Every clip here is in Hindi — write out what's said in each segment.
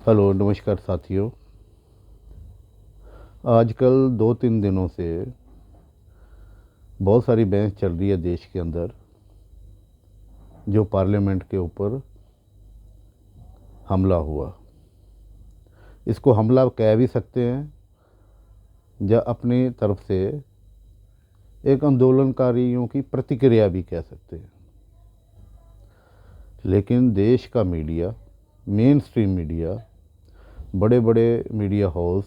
हेलो नमस्कार साथियों। आजकल 2-3 दिनों से बहुत सारी बहस चल रही है देश के अंदर, जो पार्लियामेंट के ऊपर हमला हुआ। इसको हमला कह भी सकते हैं या अपनी तरफ से एक आंदोलनकारियों की प्रतिक्रिया भी कह सकते हैं। लेकिन देश का मीडिया, मेन स्ट्रीम मीडिया, बड़े बड़े मीडिया हाउस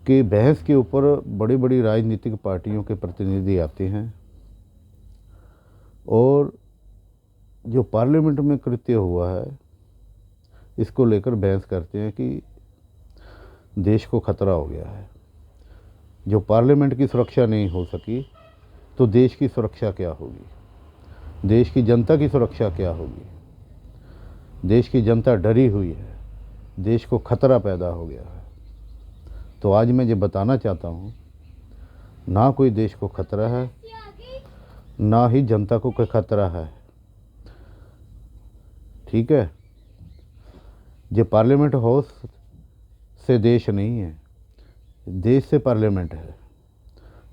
के बहस के ऊपर बड़ी बड़ी राजनीतिक पार्टियों के प्रतिनिधि आते हैं और जो पार्लियामेंट में कृत्य हुआ है इसको लेकर बहस करते हैं कि देश को खतरा हो गया है। जो पार्लियामेंट की सुरक्षा नहीं हो सकी तो देश की सुरक्षा क्या होगी, देश की जनता की सुरक्षा क्या होगी। देश की जनता डरी हुई है, देश को खतरा पैदा हो गया है। तो आज मैं ये बताना चाहता हूँ, ना कोई देश को खतरा है, ना ही जनता को कोई खतरा है। ठीक है, ये पार्लियामेंट हाउस से देश नहीं है, देश से पार्लियामेंट है।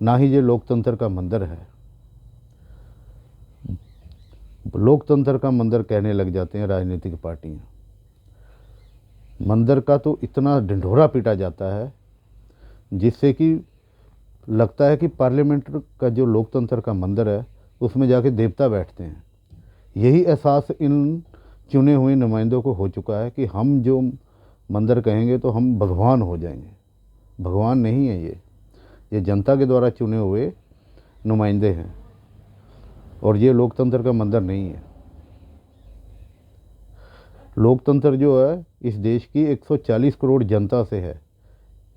ना ही ये लोकतंत्र का मंदिर है। लोकतंत्र का मंदिर कहने लग जाते हैं राजनीतिक पार्टियां। मंदिर का तो इतना ढिंढोरा पीटा जाता है जिससे कि लगता है कि पार्लियामेंट का जो लोकतंत्र का मंदिर है उसमें जाके देवता बैठते हैं। यही एहसास इन चुने हुए नुमाइंदों को हो चुका है कि हम जो मंदिर कहेंगे तो हम भगवान हो जाएंगे। भगवान नहीं है ये जनता के द्वारा चुने हुए नुमाइंदे हैं और ये लोकतंत्र का मंदिर नहीं है। लोकतंत्र जो है इस देश की 140 करोड़ जनता से है,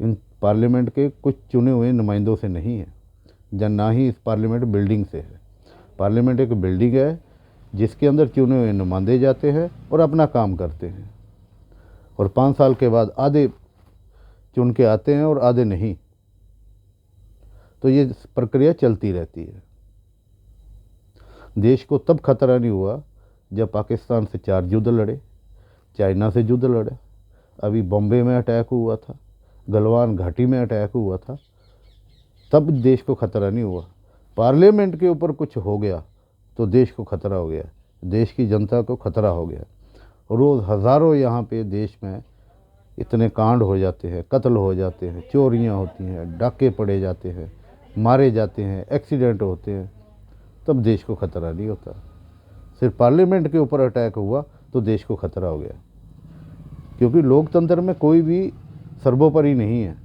इन पार्लियामेंट के कुछ चुने हुए नुमाइंदों से नहीं है, या ना ही इस पार्लियामेंट बिल्डिंग से है। पार्लियामेंट एक बिल्डिंग है जिसके अंदर चुने हुए नुमाइंदे जाते हैं और अपना काम करते हैं, और 5 साल के बाद आधे चुन के आते हैं और आधे नहीं। तो ये प्रक्रिया चलती रहती है। देश को तब खतरा नहीं हुआ जब पाकिस्तान से 4 युद्ध लड़े, चाइना से युद्ध लड़े, अभी बॉम्बे में अटैक हुआ था, गलवान घाटी में अटैक हुआ था, तब देश को खतरा नहीं हुआ। पार्लियामेंट के ऊपर कुछ हो गया तो देश को खतरा हो गया, देश की जनता को खतरा हो गया। रोज़ हज़ारों यहाँ पे देश में इतने कांड हो जाते हैं, कत्ल हो जाते हैं, चोरियाँ होती हैं, डाके पड़े जाते हैं, मारे जाते हैं, एक्सीडेंट होते हैं, तब देश को खतरा नहीं होता। सिर्फ पार्लियामेंट के ऊपर अटैक हुआ तो देश को खतरा हो गया। क्योंकि लोकतंत्र में कोई भी सर्वोपरि नहीं है,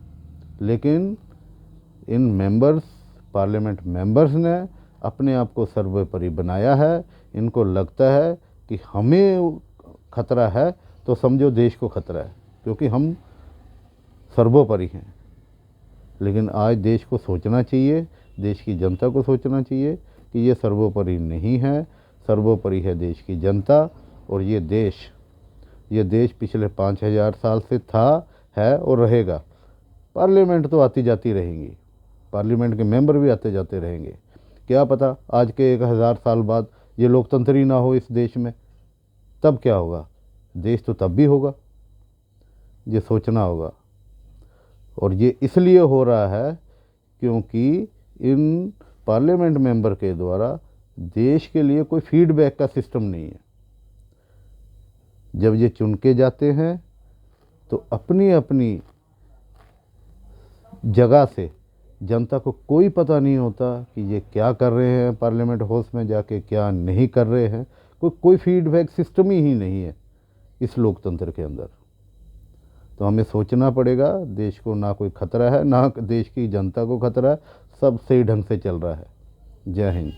लेकिन इन मेंबर्स, पार्लियामेंट मेंबर्स ने अपने आप को सर्वोपरि बनाया है। इनको लगता है कि हमें खतरा है तो समझो देश को खतरा है, क्योंकि हम सर्वोपरि हैं। लेकिन आज देश को सोचना चाहिए, देश की जनता को सोचना चाहिए कि ये सर्वोपरि नहीं है, सर्वोपरि है देश की जनता। और ये देश पिछले 5000 साल से था, है और रहेगा। पार्लियामेंट तो आती जाती रहेंगी, पार्लियामेंट के मेंबर भी आते जाते रहेंगे। क्या पता आज के 1000 साल बाद ये लोकतंत्र ही ना हो इस देश में, तब क्या होगा? देश तो तब भी होगा। ये सोचना होगा। और ये इसलिए हो रहा है क्योंकि इन पार्लियामेंट मेंबर के द्वारा देश के लिए कोई फीडबैक का सिस्टम नहीं है। जब ये चुन के जाते हैं तो अपनी अपनी जगह से जनता को कोई पता नहीं होता कि ये क्या कर रहे हैं, पार्लियामेंट हाउस में जाके क्या नहीं कर रहे हैं। कोई फीडबैक सिस्टम ही नहीं है इस लोकतंत्र के अंदर। तो हमें सोचना पड़ेगा, देश को ना कोई खतरा है, ना देश की जनता को खतरा है, सब सही ढंग से चल रहा है। जय हिंद।